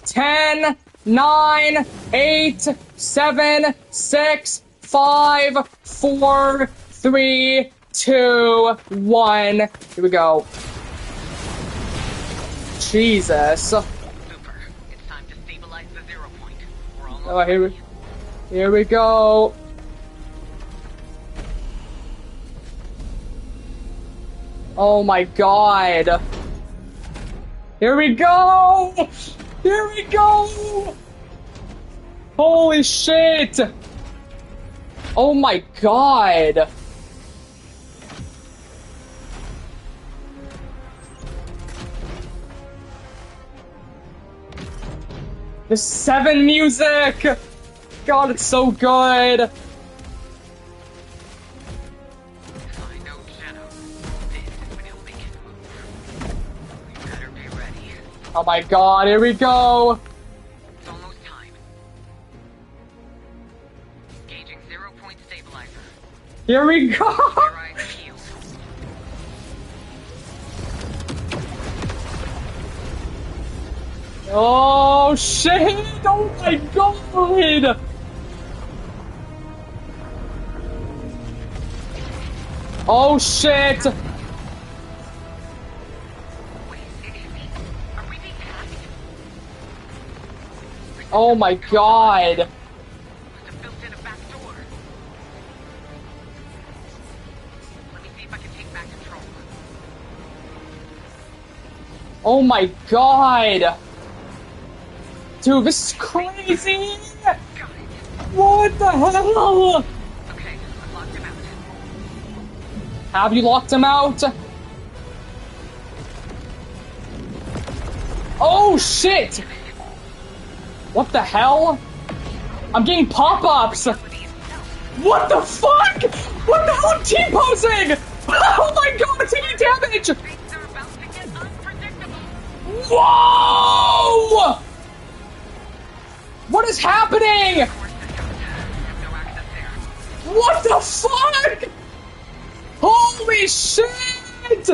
Speaker 1: 10, 9, 8, 7, 6, 5, 4, 3, 2, 1. Here we go. Jesus.
Speaker 3: Super. It's time to stabilize the 0 point. We're almost
Speaker 1: Oh, here we go. Oh my god. Here we go! Here we go! Holy shit! Oh my god. The 7 music! God, it's so good!
Speaker 3: I know Shadow. This is when he'll make his move. You better be ready.
Speaker 1: Oh my god, here we go!
Speaker 3: It's almost time. Engaging 0 point stabilizer.
Speaker 1: Here we go!
Speaker 3: Your eyes peeled.
Speaker 1: Oh shit! Oh my god! Oh shit!
Speaker 3: Wait, are we being hacked?
Speaker 1: Oh my god!
Speaker 3: Must have built in a back door. Let me see if I can take back control.
Speaker 1: Oh my god! Dude, this is crazy!
Speaker 3: Got it.
Speaker 1: What the hell?
Speaker 3: Okay, I locked him out.
Speaker 1: Have you locked him out? Oh shit! What the hell? I'm getting pop-ups! What the fuck? What the hell? I'm T-posing! Oh my god, I'm taking damage!
Speaker 3: Things are about to get unpredictable.
Speaker 1: Whoa! What is happening?
Speaker 3: Of course, I have no access there.
Speaker 1: What the fuck? Holy shit!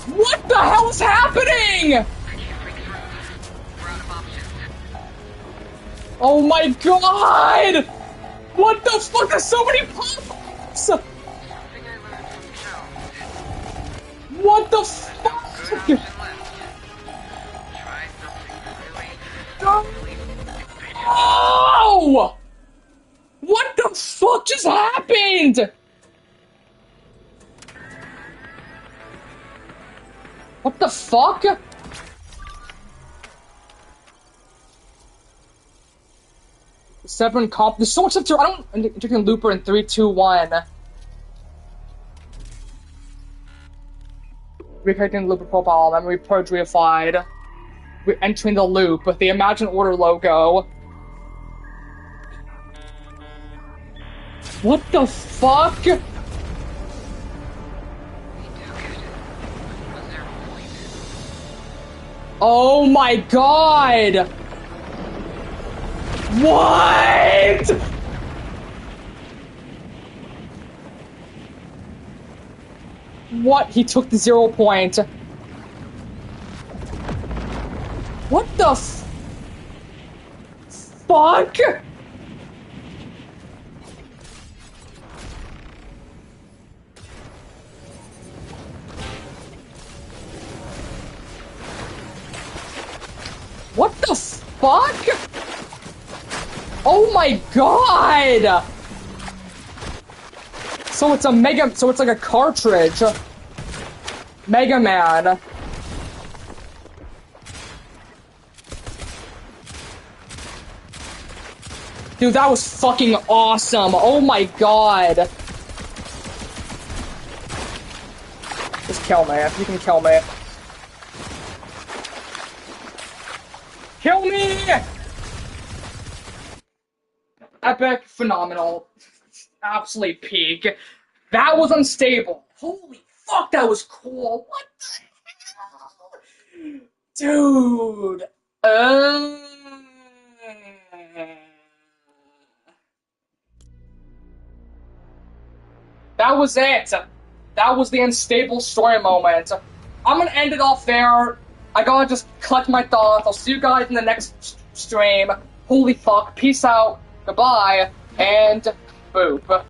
Speaker 1: What the hell is happening?
Speaker 3: I can't break through. We're out of options.
Speaker 1: Oh my god! What the fuck? There's so many pop-ups!
Speaker 3: Something I learned from Jones.
Speaker 1: What the
Speaker 3: Good
Speaker 1: fuck?
Speaker 3: option left. Try something really stupid.
Speaker 1: Oh! What the fuck just happened? What the fuck? Seven comp. There's so much stuff to. I don't. I'm taking Looper in 3, 2, 1. Reconnecting the Looper profile. Memory purge reified. We're entering the loop with the Imagine Order logo. What the fuck?
Speaker 3: We took it. A 0 point.
Speaker 1: Oh my god! What? What? He took the 0 point. What the fuck? What the fuck? Oh my god! So it's a Mega. So it's like a cartridge. Mega Man. Dude, that was fucking awesome. Oh my god. Just kill me. You can kill me. Kill me! Epic, phenomenal, absolutely peak. That was unstable. Holy fuck, that was cool. What the hell? Dude. That was it. That was the unstable story moment. I'm gonna end it off there. I gotta just collect my thoughts. I'll see you guys in the next stream. Holy fuck. Peace out. Goodbye. And boop.